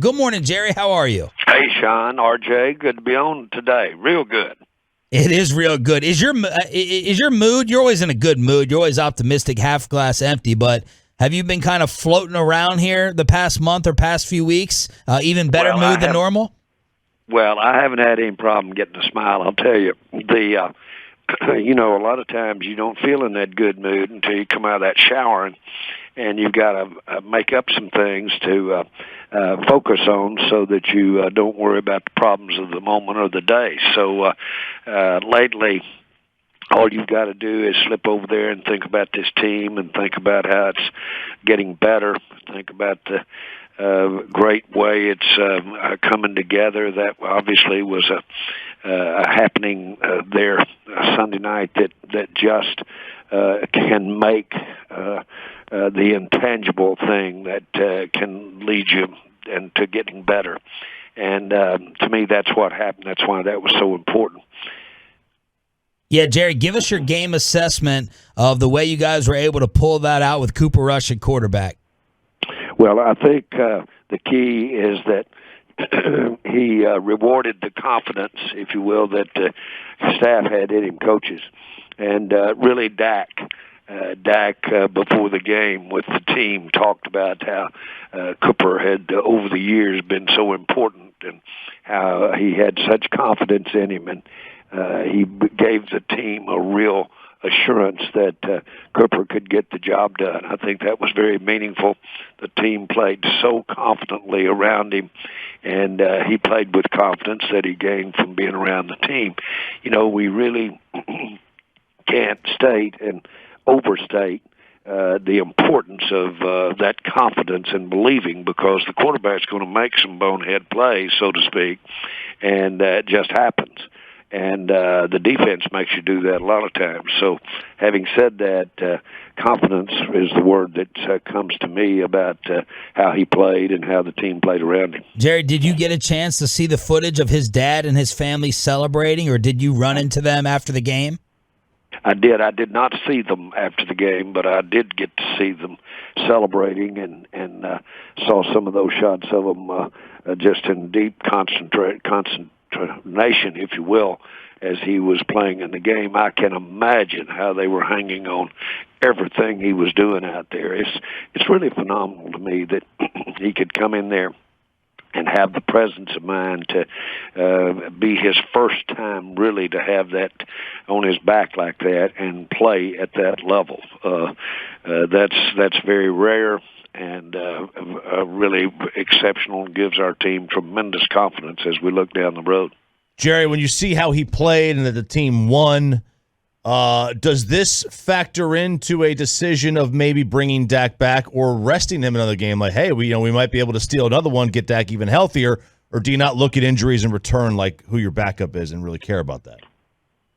Good morning, Jerry. How are you? Hey, Sean, RJ, good to be on today. Real good. It is real good. Is your mood? You're always in a good mood. You're always optimistic, half glass empty. But have you been kind of floating around here the past month or past few weeks? Even better mood than normal? Well, I haven't had any problem getting a smile. I'll tell you. A lot of times you don't feel in that good mood until you come out of that shower, and you've got to make up some things to focus on so that you don't worry about the problems of the moment or the day. So lately, all you've got to do is slip over there and think about this team and think about how it's getting better. Think about the great way it's coming together. That obviously was a happening there Sunday night that just can make the intangible thing that can lead you into getting better. And to me, that's what happened. That's why that was so important. Yeah, Jerry, give us your game assessment of the way you guys were able to pull that out with Cooper Rush at quarterback. Well, I think the key is that he rewarded the confidence, if you will, that staff had in him, coaches. And really Dak, before the game with the team, talked about how Cooper had, over the years, been so important and how he had such confidence in him. And he gave the team a real assurance that Cooper could get the job done. I think that was very meaningful. The team played so confidently around him, and he played with confidence that he gained from being around the team. We really can't state and overstate the importance of that confidence and believing, because the quarterback's going to make some bonehead plays, so to speak, and it just happens. And the defense makes you do that a lot of times. So having said that, confidence is the word that comes to me about how he played and how the team played around him. Jerry, did you get a chance to see the footage of his dad and his family celebrating, or did you run into them after the game? I did. I did not see them after the game, but I did get to see them celebrating and saw some of those shots of them just in deep concentration, if you will, as he was playing in the game. I can imagine how they were hanging on everything he was doing out there. It's really phenomenal to me that he could come in there and have the presence of mind to be his first time really to have that on his back like that and play at that level. That's very rare and really exceptional, and gives our team tremendous confidence as we look down the road. Jerry, when you see how he played and that the team won, does this factor into a decision of maybe bringing Dak back or resting him another game? Like, hey, we might be able to steal another one, get Dak even healthier, or do you not look at injuries and return like who your backup is and really care about that?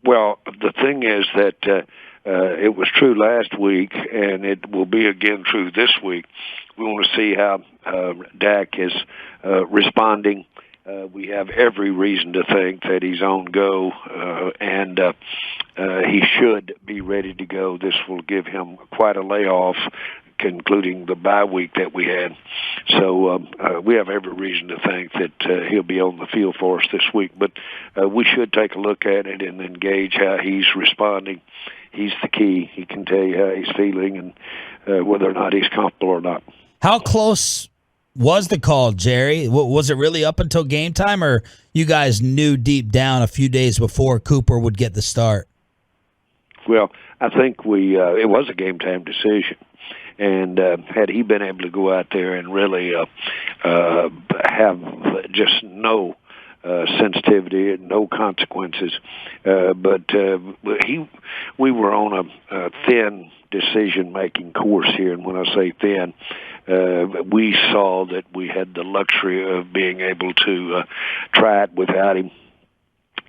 Well, the thing is that it was true last week, and it will be again true this week. We want to see how Dak is responding. We have every reason to think that he's on go, and he should be ready to go. This will give him quite a layoff, concluding the bye week that we had. So we have every reason to think that he'll be on the field for us this week. But we should take a look at it and engage how he's responding. He's the key. He can tell you how he's feeling and whether or not he's comfortable or not. How close was the call, Jerry? Was it really up until game time, or you guys knew deep down a few days before Cooper would get the start? Well, I think it was a game time decision. And had he been able to go out there and really have just no sensitivity and no consequences, but we were on a thin decision-making course here. And when I say thin, we saw that we had the luxury of being able to try it without him.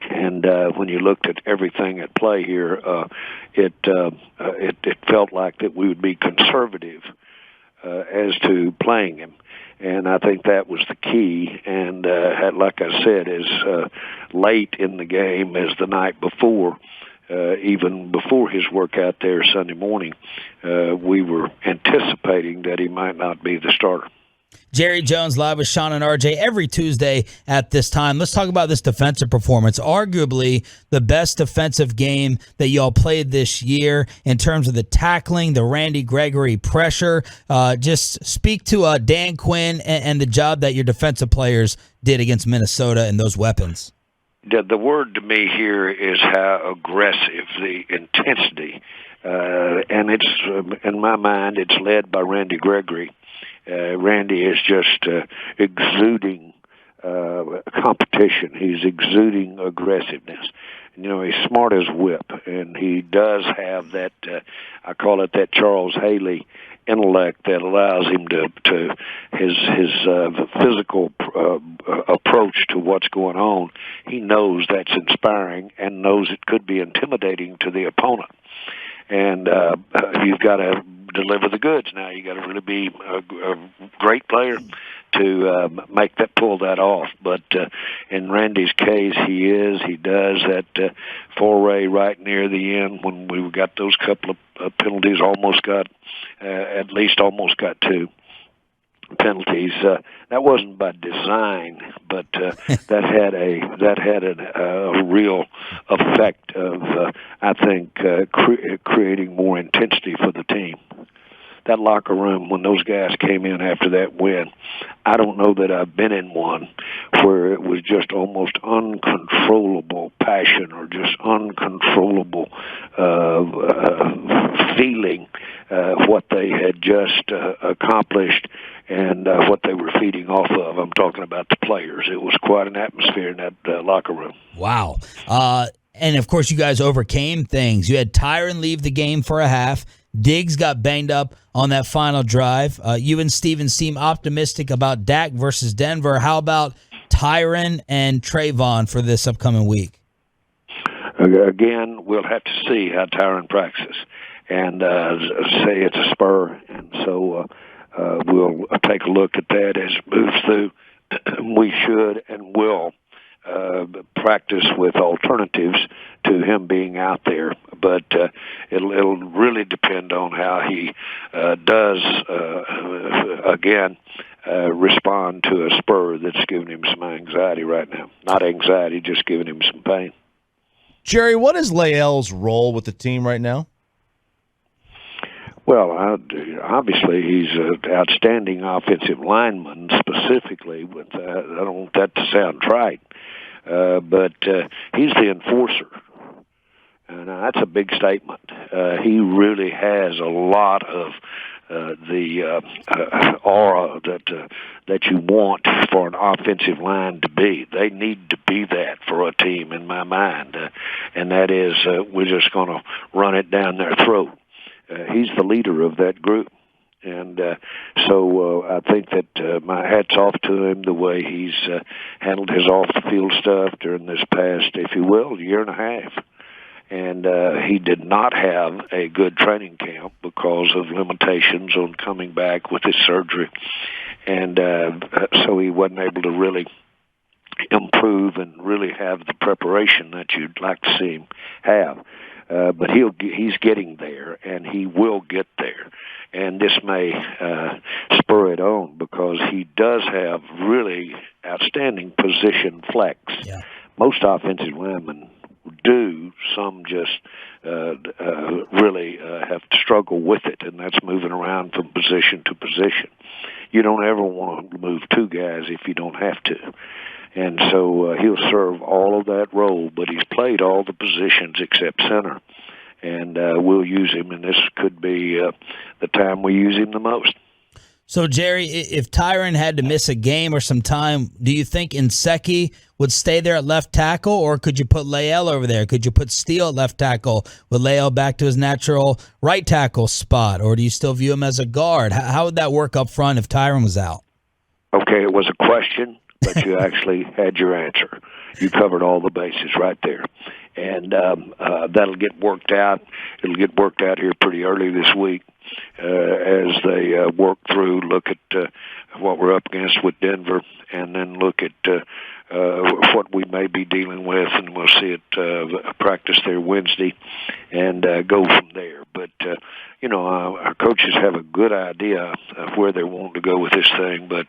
And when you looked at everything at play here, it felt like that we would be conservative as to playing him. And I think that was the key. And like I said, as late in the game as the night before, even before his workout there Sunday morning, we were anticipating that he might not be the starter. Jerry Jones live with Sean and RJ every Tuesday at this time. Let's talk about this defensive performance. Arguably the best defensive game that y'all played this year in terms of the tackling, the Randy Gregory pressure. Just speak to Dan Quinn and the job that your defensive players did against Minnesota and those weapons. The word to me here is how aggressive, the intensity, and it's in my mind it's led by Randy Gregory. Randy is just exuding competition. He's exuding aggressiveness. You know, he's smart as whip, and he does have that. I call it that Charles Haley intellect that allows him to his physical approach to what's going on. He knows that's inspiring and knows it could be intimidating to the opponent. And you've got to deliver the goods. Now you got to really be a great player to pull that off. But in Randy's case, he does that foray right near the end when we got those couple of penalties. Almost got two penalties. That wasn't by design, but that had a real effect of I think creating more intensity for the team. That locker room, when those guys came in after that win, I don't know that I've been in one where it was just almost uncontrollable passion or just uncontrollable feeling what they had just accomplished and what they were feeding off of. I'm talking about the players. It was quite an atmosphere in that locker room. Wow. And, of course, you guys overcame things. You had Tyron leave the game for a half. Diggs got banged up on that final drive. You and Steven seem optimistic about Dak versus Denver. How about Tyron and Trayvon for this upcoming week? Again, we'll have to see how Tyron practices and say it's a spur. And so we'll take a look at that as it moves through. We should and will practice with alternatives to him being out there, but it'll really depend on how he does respond to a spur that's giving him some anxiety right now. Not anxiety, just giving him some pain. Jerry, what is Lael's role with the team right now? Well, obviously he's an outstanding offensive lineman. Specifically, with I don't want that to sound trite, but he's the enforcer, and that's a big statement. He really has a lot of the aura that you want for an offensive line to be. They need to be that for a team, in my mind, and that is we're just going to run it down their throat. He's the leader of that group. And so I think that my hat's off to him, the way he's handled his off-the-field stuff during this past, if you will, year and a half. And he did not have a good training camp because of limitations on coming back with his surgery. And so he wasn't able to really improve and really have the preparation that you'd like to see him have. But he's getting there, and he will get there. And this may spur it on because he does have really outstanding position flex. Yeah. Most offensive linemen do. Some just really have to struggle with it, and that's moving around from position to position. You don't ever want to move two guys if you don't have to. And so he'll serve all of that role, but he's played all the positions except center. And we'll use him, and this could be the time we use him the most. So, Jerry, if Tyron had to miss a game or some time, do you think Nsekhe would stay there at left tackle, or could you put Lael over there? Could you put Steele at left tackle with Lael back to his natural right tackle spot, or do you still view him as a guard? How would that work up front if Tyron was out? Okay, it was a question, but you actually had your answer. You covered all the bases right there. and that'll get worked out. It'll get worked out here pretty early this week as they work through, look at what we're up against with Denver, and then look at what we may be dealing with, and we'll see it practice there Wednesday and go from there. But, our coaches have a good idea of where they want to go with this thing, but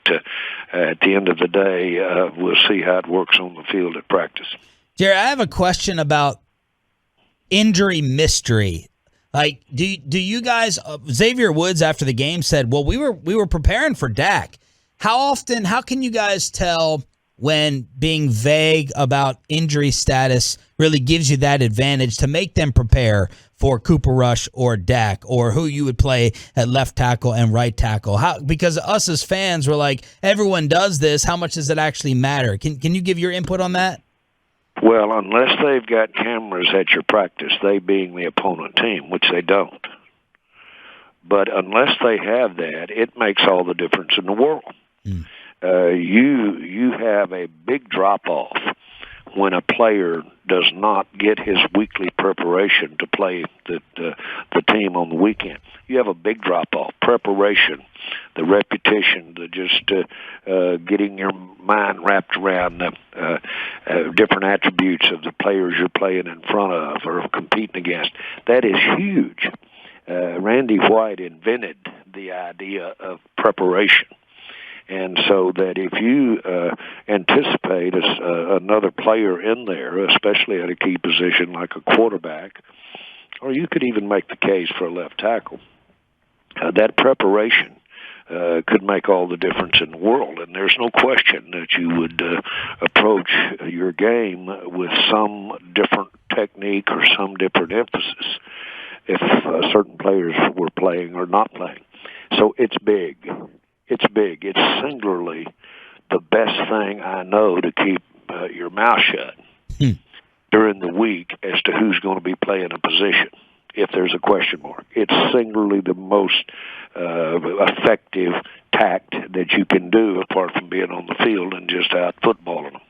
at the end of the day, we'll see how it works on the field at practice. Jerry, I have a question about injury mystery. Like, do you guys? Xavier Woods after the game said, "Well, we were preparing for Dak." How can you guys tell when being vague about injury status really gives you that advantage to make them prepare for Cooper Rush or Dak, or who you would play at left tackle and right tackle? Because us as fans were like, everyone does this. How much does it actually matter? Can you give your input on that? Well, unless they've got cameras at your practice, they being the opponent team, which they don't. But unless they have that, it makes all the difference in the world. You have a big drop-off when a player does not get his weekly preparation to play the team on the weekend. You have a big drop-off. Preparation, the repetition, the just getting your mind wrapped around the different attributes of the players you're playing in front of or competing against. That is huge. Randy White invented the idea of preparation. And so that if you anticipate another player in there, especially at a key position like a quarterback, or you could even make the case for a left tackle, that preparation could make all the difference in the world. And there's no question that you would approach your game with some different technique or some different emphasis if certain players were playing or not playing. So it's big. It's big. It's singularly the best thing I know to keep your mouth shut during the week as to who's going to be playing a position, if there's a question mark. It's singularly the most effective tact that you can do apart from being on the field and just out footballing them.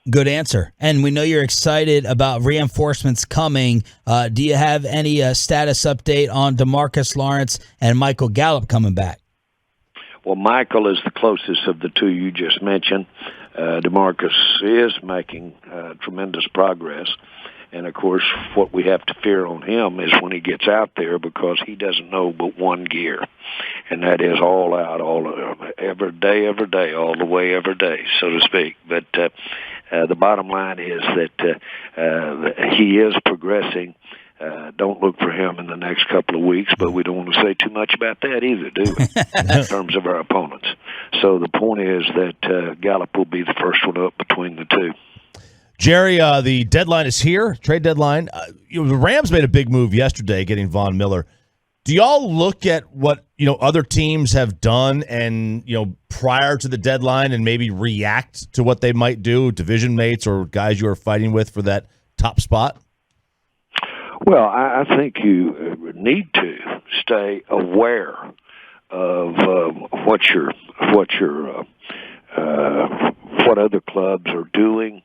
Good answer. And we know you're excited about reinforcements coming. Do you have any status update on DeMarcus Lawrence and Michael Gallup coming back? Well, Michael is the closest of the two you just mentioned. DeMarcus is making tremendous progress. And, of course, what we have to fear on him is when he gets out there, because he doesn't know but one gear, and that is all out, every day, all the way, every day, so to speak. But the bottom line is that he is progressing. Don't look for him in the next couple of weeks, but we don't want to say too much about that either, do we, in terms of our opponents. So the point is that Gallup will be the first one up between the two. Jerry, the deadline is here, trade deadline. The Rams made a big move yesterday getting Von Miller. Do y'all look at what other teams have done and prior to the deadline and maybe react to what they might do, division mates or guys you are fighting with for that top spot? Well, I think you need to stay aware of what other clubs are doing,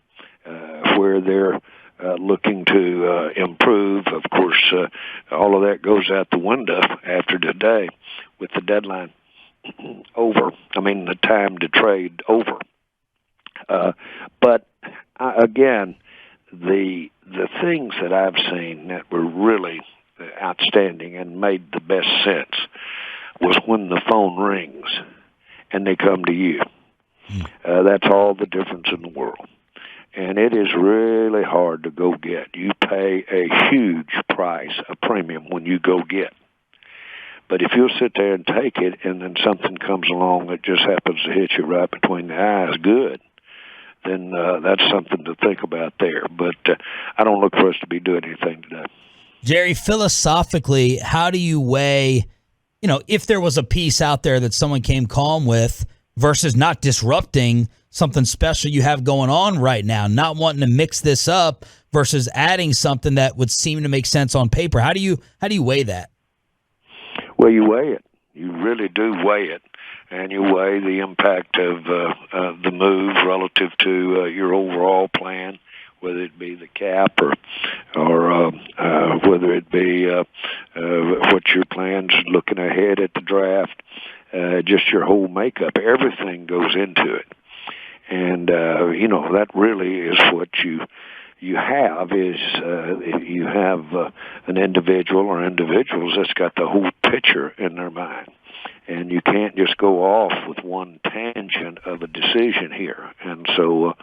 where they're looking to improve. Of course, all of that goes out the window after today with the deadline over. I mean, the time to trade over. But again, the things that I've seen that were really outstanding and made the best sense was when the phone rings and they come to you. That's all the difference in the world. And it is really hard to go get. You pay a huge price, a premium, when you go get. But if you'll sit there and take it and then something comes along that just happens to hit you right between the eyes good, then that's something to think about there. But I don't look for us to be doing anything today. Jerry, philosophically, how do you weigh, if there was a piece out there that someone came calm with versus not disrupting something special you have going on right now, not wanting to mix this up versus adding something that would seem to make sense on paper? How do you weigh that? Well, you weigh it. You really do weigh it. And you weigh the impact of the move relative to your overall plan, whether it be the cap or whether it be what your plans looking ahead at the draft, just your whole makeup. Everything goes into it. And, that really is what you have is you have an individual or individuals that's got the whole picture in their mind. And you can't just go off with one tangent of a decision here. And so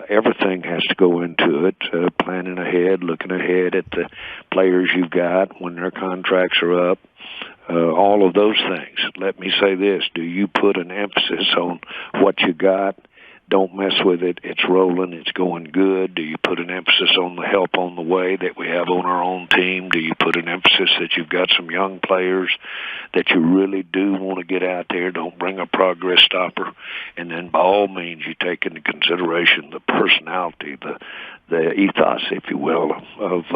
everything has to go into it, planning ahead, looking ahead at the players you've got when their contracts are up, all of those things. Let me say this. Do you put an emphasis on what you got? Don't mess with it. It's rolling. It's going good. Do you put an emphasis on the help on the way that we have on our own team? Do you put an emphasis that you've got some young players that you really do want to get out there? Don't bring a progress stopper. And then by all means, you take into consideration the personality, the ethos, if you will, of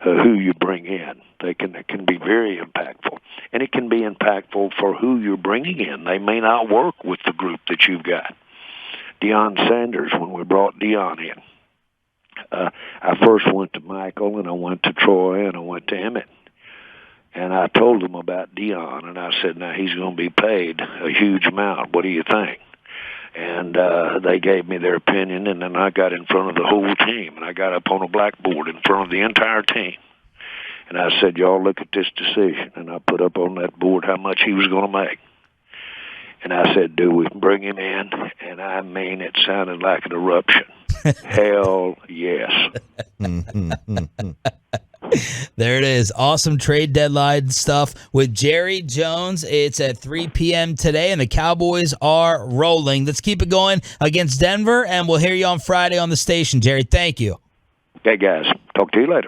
who you bring in. It can be very impactful. And it can be impactful for who you're bringing in. They may not work with the group that you've got. Deion Sanders, when we brought Deion in, I first went to Michael, and I went to Troy, and I went to Emmett. And I told them about Deion, and I said, now he's going to be paid a huge amount. What do you think? And they gave me their opinion, and then I got in front of the whole team, and I got up on a blackboard in front of the entire team. And I said, y'all look at this decision. And I put up on that board how much he was going to make. And I said, do we bring him in? And I mean, it sounded like an eruption. Hell yes. There it is. Awesome trade deadline stuff with Jerry Jones. It's at 3 p.m. today, and the Cowboys are rolling. Let's keep it going against Denver, and we'll hear you on Friday on the station. Jerry, thank you. Okay, guys. Talk to you later.